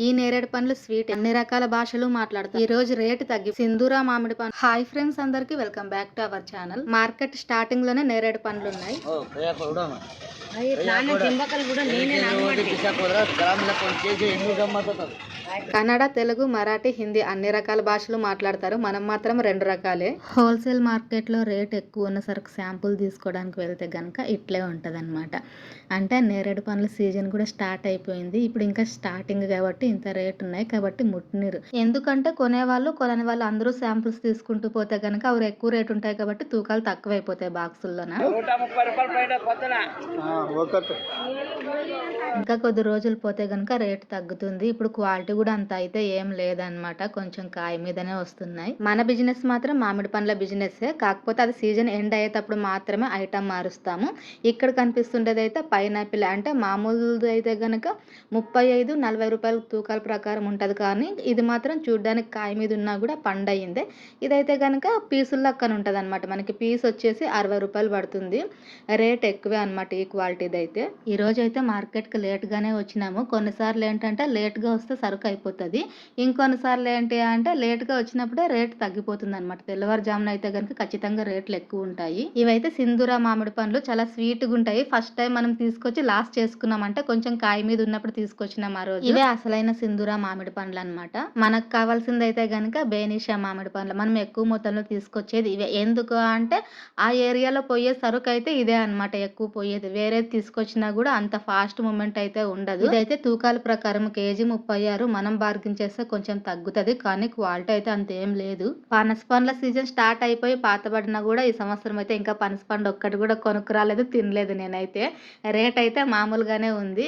ఈ నేరేడు పండ్లు స్వీట్ అన్ని రకాల భాషలు మాట్లాడతారు. ఈ రోజు రేటు తగ్గి సింధూరా మామిడి పండ్లు. హాయ్ ఫ్రెండ్స్, అందరికి welcome back to our channel. Market starting లోనే నేరేడు పండ్లు ఉన్నాయి. కన్నడ, తెలుగు, మరాఠీ, హిందీ అన్ని రకాల భాషలు మాట్లాడతారు. మనం మాత్రం 2 రకాలే. హోల్సేల్ మార్కెట్ లో రేట్ ఎక్కువ ఉన్న సరుకు శాంపుల్ తీసుకోవడానికి వెళ్తే గనక ఇట్లే ఉంటదన్నమాట. అంటే నేరేడు పండ్ల సీజన్ కూడా స్టార్ట్ అయిపోయింది. ఇప్పుడు ఇంకా స్టార్టింగ్ కాబట్టి ఇంత రేట్ ఉన్నాయి కాబట్టి ముట్టినీరు. ఎందుకంటే కొనేవాళ్ళు కొనని వాళ్ళు అందరూ శాంపుల్స్ తీసుకుంటూ పోతే గనక అవి ఎక్కువ రేట్ ఉంటాయి కాబట్టి తూకాలు తక్కువ అయిపోతాయి బాక్సుల్లోన. ఇంకా కొద్ది రోజులు పోతే గనక రేట్ తగ్గుతుంది. ఇప్పుడు క్వాలిటీ కూడా అంత అయితే ఏం లేదనమాట, కొంచెం కాయ మీదనే వస్తున్నాయి. మన బిజినెస్ మాత్రం మామిడి పండ్ల బిజినెస్, కాకపోతే అది సీజన్ ఎండ్ అయ్యేటప్పుడు మాత్రమే ఐటమ్ మారుస్తాము. ఇక్కడ కనిపిస్తుండేది అయితే పైనాపిల్, అంటే మామూలుది అయితే గనక 35-40 రూపాయల తూకాల ప్రకారం ఉంటది. కానీ ఇది మాత్రం చూడడానికి కాయ మీద ఉన్నా కూడా పండయిందే. ఇదైతే గనక పీసుల లెక్కన ఉంటది అనమాట. మనకి పీస్ వచ్చేసి 60 రూపాయలు పడుతుంది. రేట్ ఎక్కువే అనమాట ఈ క్వాలిటీది అయితే. ఈ రోజు అయితే మార్కెట్ కి లేట్ గానే వచ్చినాము. కొన్నిసార్లు ఏంటంటే లేట్ గా వస్తే సరుకు అయిపోతుంది, ఇంకొన్నిసార్లు ఏంటి అంటే లేట్ గా వచ్చినప్పుడే రేట్ తగ్గిపోతుంది అనమాట. తెల్లవారుజామున అయితే కనుక ఖచ్చితంగా రేట్లు ఎక్కువ ఉంటాయి. ఇవైతే సింధూరా మామిడి పండ్లు చాలా స్వీట్ గా ఉంటాయి. ఫస్ట్ టైం మనం తీసుకొచ్చి లాస్ట్ చేసుకున్నామంటే కొంచెం కాయ మీద ఉన్నప్పుడు తీసుకొచ్చినాం ఆ రోజు. ఇవే అసలైన సింధూరా మామిడి పండ్లు అనమాట. మనకు కావాల్సింది అయితే గనక బేనిషా మామిడి పండ్లు. మనం ఎక్కువ మొత్తంలో తీసుకొచ్చేది ఇవే. ఎందుకు అంటే ఆ ఏరియాలో పోయే సరుకు అయితే ఇదే అనమాట ఎక్కువ పోయేది. వేరేది తీసుకొచ్చినా కూడా అంత ఫాస్ట్ మూమెంట్ అయితే ఉండదు. ఇదైతే తూకాల ప్రకారం కేజీ 36. మనం బార్గింగ్ చేస్తే కొంచెం తగ్గుతుంది, కానీ క్వాలిటీ అయితే అంత ఏం లేదు. పనస పండ్ల సీజన్ స్టార్ట్ అయిపోయి పాతబడినా కూడా ఈ సంవత్సరం అయితే ఇంకా పనస పండు ఒక్కటి కూడా కొనుక్కురాలేదు, తినలేదు నేనైతే. రేట్ అయితే మామూలుగానే ఉంది.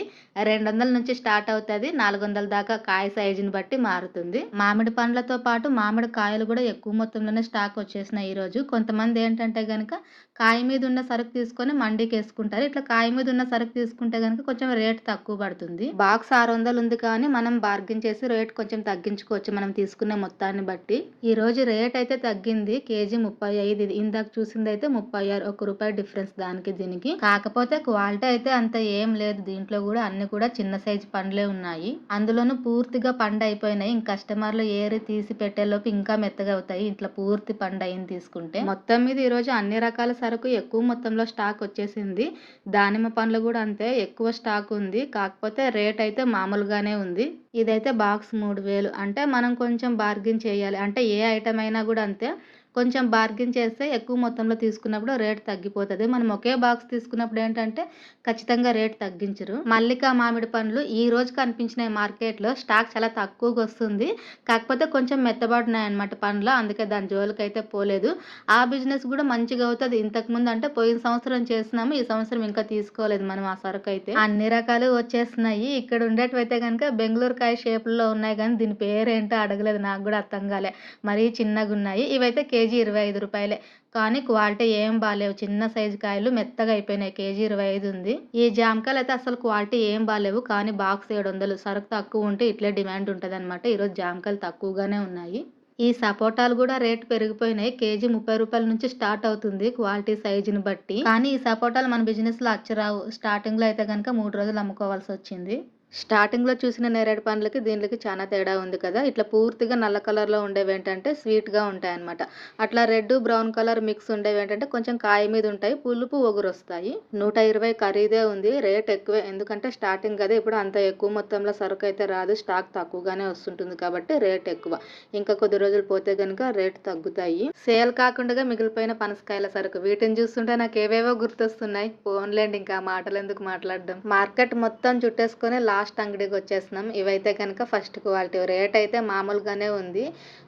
200 నుంచి స్టార్ట్ అవుతుంది, 400 దాకా కాయ సైజుని బట్టి మారుతుంది. మామిడి పండ్లతో పాటు మామిడి కాయలు కూడా ఎక్కువ మొత్తంలోనే స్టాక్ వచ్చేసినాయి ఈ రోజు. కొంతమంది ఏంటంటే గనక కాయ మీద ఉన్న సరుకు తీసుకొని మండీకి వేసుకుంటారు. ఇట్లా కాయ మీద ఉన్న సరుకు తీసుకుంటే గనక కొంచెం రేట్ తక్కువ పడుతుంది. బాక్స్ 600 ఉంది, కానీ మనం బార్గెన్ చేసి రేట్ కొంచెం తగ్గించుకోవచ్చు మనం తీసుకునే మొత్తాన్ని బట్టి. ఈ రోజు రేట్ అయితే తగ్గింది, కేజీ 35. ఇది ఇందాక చూసింది అయితే 36, 1 రూపాయి డిఫరెన్స్ దానికి దీనికి. కాకపోతే క్వాలిటీ అయితే అంత ఏం లేదు. దీంట్లో కూడా అన్ని కూడా చిన్న సైజు పండ్లే ఉన్నాయి. అందులోనూ పూర్తిగా పండు అయిపోయినాయి. ఇంక కస్టమర్లు ఏరి తీసి పెట్టేలోపు ఇంకా మెత్తగా అవుతాయి ఇట్లా పూర్తి పండు అయింది తీసుకుంటే. మొత్తం మీద ఈ రోజు అన్ని రకాల సరుకు ఎక్కువ మొత్తంలో స్టాక్ వచ్చేసింది. దానిమ్మ పండ్లు కూడా అంతే ఎక్కువ స్టాక్ ఉంది, కాకపోతే రేట్ అయితే మామూలుగానే ఉంది. ఇదైతే బాక్స్ 3000. అంటే మనం కొంచెం బార్గెన్ చేయాలి. అంటే ఏ ఐటమ్ అయినా కూడా అంతే, కొంచెం బార్గెన్ చేస్తే ఎక్కువ మొత్తంలో తీసుకున్నప్పుడు రేట్ తగ్గిపోతుంది. మనం ఒకే బాక్స్ తీసుకున్నప్పుడు ఏంటంటే ఖచ్చితంగా రేట్ తగ్గించరు. మల్లిక మామిడి పండ్లు ఈ రోజు కనిపించినాయి మార్కెట్లో. స్టాక్ చాలా తక్కువగా వస్తుంది, కాకపోతే కొంచెం మెత్తబడినాయి అనమాట పండ్లు, అందుకే దాని జోలికి అయితే పోలేదు. ఆ బిజినెస్ కూడా మంచిగా అవుతుంది. ఇంతకు ముందు అంటే పోయిన సంవత్సరం చేసినాము, ఈ సంవత్సరం ఇంకా తీసుకోలేదు మనం ఆ సరుకు అయితే. అన్ని రకాలు వచ్చేస్తున్నాయి. ఇక్కడ ఉండేటివైతే కనుక బెంగళూరు కాయ షేపుల్లో ఉన్నాయి, కానీ దీని పేరేంటో అడగలేదు, నాకు కూడా అర్థం కాలే. మరీ చిన్నగా ఉన్నాయి. ఇవైతే కేజీ 25 రూపాయలే, కానీ క్వాలిటీ ఏం బాగాలేవు. చిన్న సైజు కాయలు మెత్తగా అయిపోయినాయి. కేజీ 25 ఉంది. ఈ జామకాయలు అయితే అసలు క్వాలిటీ ఏం బాగాలేవు, కానీ బాక్స్ 700. సరుకు తక్కువ ఉంటే ఇట్లే డిమాండ్ ఉంటుంది అనమాట. ఈరోజు జామకాయలు తక్కువగానే ఉన్నాయి. ఈ సపోటాలు కూడా రేట్ పెరిగిపోయినాయి. కేజీ 30 రూపాయల నుంచి స్టార్ట్ అవుతుంది క్వాలిటీ సైజుని బట్టి. కానీ ఈ సపోటాలు మన బిజినెస్ లో అచ్చరావు. స్టార్టింగ్ లో అయితే కనుక 3 రోజులు అమ్ముకోవాల్సి వచ్చింది. స్టార్టింగ్ లో చూసిన నేరేడు పండ్లకి దీనికి చాలా తేడా ఉంది కదా. ఇట్లా పూర్తిగా నల్ల కలర్ లో ఉండేవి ఏంటంటే స్వీట్ గా ఉంటాయి అనమాట. అట్లా రెడ్ బ్రౌన్ కలర్ మిక్స్ ఉండేవి ఏంటంటే కొంచెం కాయ మీద ఉంటాయి, పులుపు ఒగురు వస్తాయి. 120 ఖరీదే ఉంది. రేట్ ఎక్కువే, ఎందుకంటే స్టార్టింగ్ కదా, ఇప్పుడు అంత ఎక్కువ మొత్తంలో సరుకు అయితే రాదు, స్టాక్ తక్కువగానే వస్తుంటుంది కాబట్టి రేట్ ఎక్కువ. ఇంకా కొద్ది రోజులు పోతే గనుక రేట్ తగ్గుతాయి. సేల్ కాకుండా మిగిలిపోయిన పనసకాయల సరుకు, వీటిని చూస్తుంటే నాకు ఏవేవో గుర్తొస్తున్నాయి. ఫోన్లేండి, ఇంకా మాటలు ఎందుకు మాట్లాడడం. మార్కెట్ మొత్తం చుట్టేసుకొని లాస్ట్ అంగడికి వచ్చేస్తున్నాం. ఇవైతే కనుక ఫస్ట్ క్వాలిటీ. రేట్ అయితే మామూలుగానే ఉంది,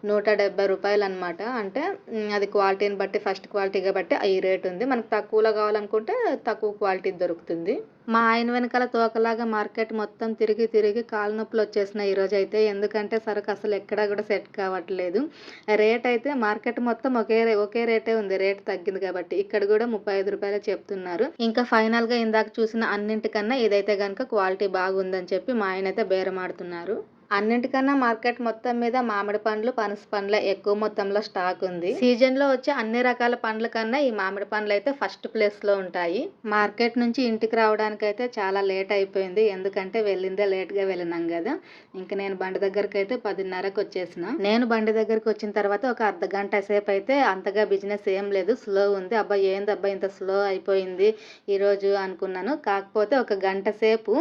170 రూపాయలు అనమాట. అంటే అది క్వాలిటీని బట్టి, ఫస్ట్ క్వాలిటీ కాబట్టి ఈ రేట్ ఉంది. మనకు తక్కువలో కావాలనుకుంటే తక్కువ క్వాలిటీ దొరుకుతుంది. మా ఆయన వెనకాల తోకలాగా మార్కెట్ మొత్తం తిరిగి తిరిగి కాలు నొప్పులు వచ్చేసినాయి ఈరోజు అయితే. ఎందుకంటే సరుకు అసలు ఎక్కడా కూడా సెట్ కావట్లేదు. రేట్ అయితే మార్కెట్ మొత్తం ఒకే రేటే ఉంది, రేట్ తగ్గింది కాబట్టి. ఇక్కడ కూడా 35 రూపాయలు చెప్తున్నారు. ఇంకా ఫైనల్ గా ఇందాక చూసిన అన్నింటికన్నా ఇదైతే కనుక క్వాలిటీ బాగుందని చెప్పి మా ఆయన అయితే బేరమాడుతున్నారు. అన్నిటికన్నా మార్కెట్ మొత్తం మీద మామిడి పండ్లు, పనస పండ్లే ఎక్కువ మొత్తంలో స్టాక్ ఉంది. సీజన్‌లో వచ్చే అన్ని రకాల పండ్ల కన్నా ఈ మామిడి పండ్లయితే ఫస్ట్ ప్లేస్‌లో ఉంటాయి. మార్కెట్ నుంచి ఇంటికి రావడానికైతే చాలా లేట్ అయిపోయింది. ఎందుకంటే వెళ్ళిందే లేట్‌గా వెళ్ళినాం గదా! ఇంక నేను బండి దగ్గరకైతే 10:30కి వచ్చేసిన. నేను బండి దగ్గరికి వచ్చిన తర్వాత ఒక అర్ధగంట సేపయితే అంతగా బిజినెస్ ఏం లేదు. స్లో ఉంది. అబ్బా! ఏందబ్బా ఇంత స్లో అయిపోయింది ఈరోజు అనుకున్నాను. కాకపోతే ఒక గంట సేపు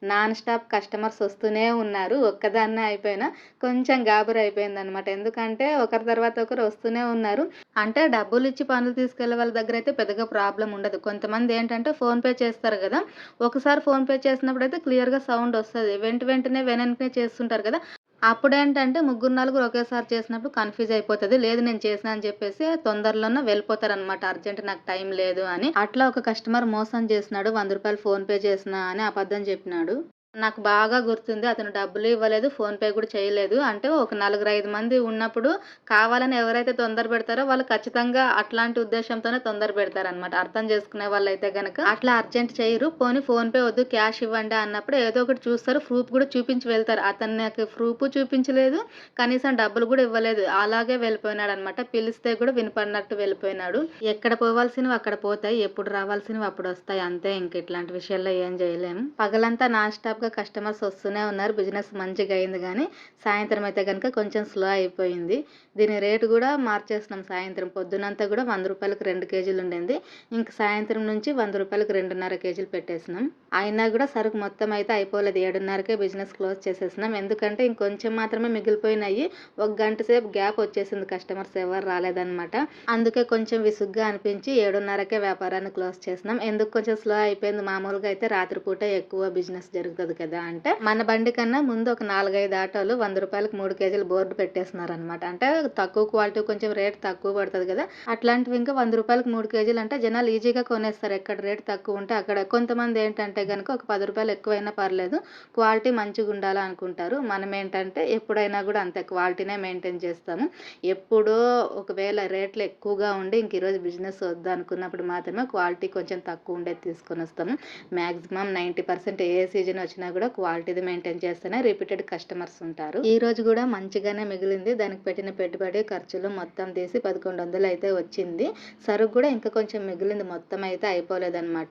నాన్ స్టాప్ కస్టమర్స్ వస్తూనే ఉన్నారు. ఒక్కదాన్నే అయిపోయినా కొంచెం గాబరా అయిపోయిందనమాట. ఎందుకంటే ఒకరి తర్వాత ఒకరు వస్తూనే ఉన్నారు. అంటే డబ్బులిచ్చి పనులు తీసుకెళ్ళే వాళ్ళ దగ్గరైతే పెద్దగా ప్రాబ్లమ్ ఉండదు. కొంతమంది ఏంటంటే ఫోన్‌పే చేస్తారు గదా! ఒకసారి ఫోన్‌పే చేసినప్పుడైతే క్లియర్‌గా సౌండ్ వస్తది. వెంటనే వెనెంటనే చేస్తుంటారు గదా! అప్పుడేంటంటే ముగ్గురు, నలుగురు ఒకేసారి చేసినప్పుడు కన్‌ఫ్యూజ్ అయిపోతది. లేదు నేను చేసినా అని చెప్పేసి తొందరలోనే వెళ్ళిపోతారనమాట. అర్జెంట్ నాకు టైం లేదు అని. అట్లా ఒక కస్టమర్ మోసం చేసినాడు. రూ. 100 ఫోన్‌పే చేసినా అని అబద్ధం చెప్పినాడు. నాకు బాగా గుర్తుంది. అతను డబ్బులు ఇవ్వలేదు. ఫోన్‌పే కూడా చేయలేదు. అంటే ఒక నలుగురు, 5 మంది ఉన్నప్పుడు కావాలని ఎవరైతే తొందర పెడతారో వాళ్ళు ఖచ్చితంగా అట్లాంటి ఉద్దేశంతోనే తొందర పెడతారనమాట. అర్థం చేసుకునే వాళ్ళైతే గనక అట్లా అర్జెంట్ చేయరు. పోనీ ఫోన్‌పే వద్దు క్యాష్ ఇవ్వండి అన్నప్పుడు ఏదో ఒకటి చూస్తారు. ప్రూఫ్ కూడా చూపించి వెళ్తారు. అతను నాకు ప్రూఫ్ చూపించలేదు. కనీసం డబ్బులు కూడా ఇవ్వలేదు. అలాగే వెళ్ళిపోయినాడనమాట. పిలిస్తే కూడా వినపడినట్టు వెళ్ళిపోయినాడు. ఎక్కడ పోవాల్సినవి అక్కడ పోతాయి. ఎప్పుడు రావాల్సినవి అప్పుడు వస్తాయి. అంతే ఇంక ఇట్లాంటి విషయాల్లో ఏం చేయలేము. పగలంతా నాన్ స్టాప్‌గా కస్టమర్స్ వస్తూనే ఉన్నారు. బిజినెస్ మంచిగా అయింది గానీ, సాయంత్రం అయితే గనుక కొంచెం స్లో అయిపోయింది. దీని రేటు కూడా మార్చేసినాం సాయంత్రం. పొద్దునంతా కూడా రూ. 100కి 2 కేజీలు ఉండింది. ఇంక సాయంత్రం నుంచి రూ. 100కి 2.5 కేజీలు పెట్టేసినాం. అయినా కూడా సరుకు మొత్తం అయితే అయిపోలేదు. 7:30కే బిజినెస్ క్లోజ్ చేసేసినాం. ఎందుకంటే ఇంకొంచెం మాత్రమే మిగిలిపోయినాయి. ఒక గంట సేపు గ్యాప్ వచ్చేసింది. కస్టమర్స్ ఎవరు రాలేదనమాట. అందుకే కొంచెం విసుగ్గా అనిపించి 7:30కే వ్యాపారాన్ని క్లోజ్ చేసినాం. ఎందుకు కొంచెం స్లో అయిపోయింది. మామూలుగా అయితే రాత్రిపూట ఎక్కువ బిజినెస్ జరుగుతది కదా! అంటే మన బండి కన్నా ముందు ఒక 4, 5 ఆటోలు రూ. 100కి 3 కేజీలు బోర్డు పెట్టేస్తున్నారనమాట. అంటే తక్కువ క్వాలిటీ కొంచెం రేట్ తక్కువ పడతది కదా! అట్లాంటివి ఇంకా రూ. 100కి 3 కేజీలు అంటే జనాలు ఈజీగా కొనేస్తారు. ఎక్కడ రేట్ తక్కువ ఉంటే అక్కడ. కొంతమంది ఏంటంటే గనుక ఒక రూ. 10 ఎక్కువైనా పర్లేదు క్వాలిటీ మంచిగుండాలా అనుకుంటారు. మనం ఏంటంటే ఎప్పుడైనా కూడా అంతే క్వాలిటీనే మెయింటైన్ చేస్తాము. ఎప్పుడో ఒకవేళ రేట్లు ఎక్కువగా ఉండి ఇంక ఈరోజు బిజినెస్ వద్దనుకున్నప్పుడు మాత్రమే క్వాలిటీ కొంచెం తక్కువ ఉండేది తీసుకొనొస్తాము. మాక్సిమం 90% ఏ సీజన్ వచ్చినా కూడా క్వాలిటీది మెయింటైన్ చేస్తేనే రిపీటెడ్ కస్టమర్స్ ఉంటారు. ఈ రోజు కూడా మంచిగానే మిగిలింది. దానికి పెట్టిన పెట్టుబడి ఖర్చులు మొత్తం తీసి 1100 అయితే వచ్చింది. సరుకు కూడా ఇంకా కొంచెం మిగిలింది. మొత్తం అయితే అయిపోలేదనమాట.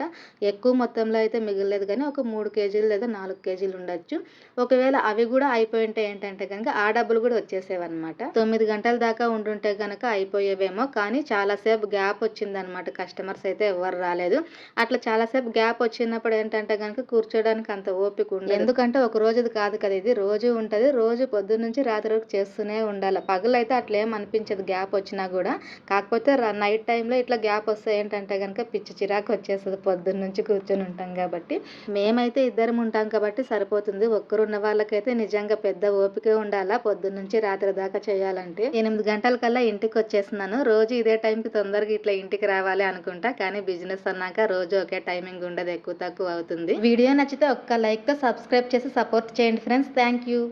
ఎక్కువ మొత్తంలో అయితే మిగలలేదు కానీ ఒక 3 కేజీలు లేదా 4 కేజీలు ఉండొచ్చు. ఒకవేళ అవి కూడా అయిపోయింటే ఏంటంటే కనుక ఆ డబ్బులు కూడా వచ్చేసేవన్నమాట. 9 గంటల దాకా ఉండుంటే కనుక అయిపోయేవేమో. కానీ చాలాసేపు గ్యాప్ వచ్చిందనమాట. కస్టమర్స్ అయితే ఎవరు రాలేదు. అట్లా చాలాసేపు గ్యాప్ వచ్చినప్పుడు ఏంటంటే కనుక కూర్చోడానికి అంత ఓపిక ఉండదు. ఎందుకంటే ఒక రోజుది కాదు కదా ఇది. రోజు ఉంటది. రోజు పొద్దున్న నుంచి రాత్రి వరకు చేస్తూనే ఉండాలి. పగలైతే అట్లేం అనిపించదు గ్యాప్ వచ్చినా కూడా. కాకపోతే నైట్ టైంలో ఇట్లా గ్యాప్ వస్తే ఏంటంటే కనుక పిచ్చి చిరాకు వచ్చేస్తది. పొద్దున్న నుంచి కూర్చొని ఉంటాం కాబట్టి. మేమైతే ఇద్దరం ఉంటాం కాబట్టి సరిపోతుంది. ఒక్కరున్న వాళ్ళకైతే నిజంగా పెద్ద ఓపికే ఉండాలా పొద్దున్న నుంచి రాత్రి దాకా చేయాలంటే. 8 గంటలకల్లా ఇంటికి వచ్చేస్తున్నాను. రోజు ఇదే టైంకి తొందరగా ఇట్లా ఇంటికి రావాలి అనుకుంటా. కానీ బిజినెస్ అన్నాక రోజు ఒకే టైమింగ్ ఉండదు. ఎక్కువ తక్కువ అవుతుంది. వీడియో నచ్చితే ఒక్క లైక్‌తో సబ్స్క్రైబ్ చేసి సపోర్ట్ చేయండి ఫ్రెండ్స్. Thank you.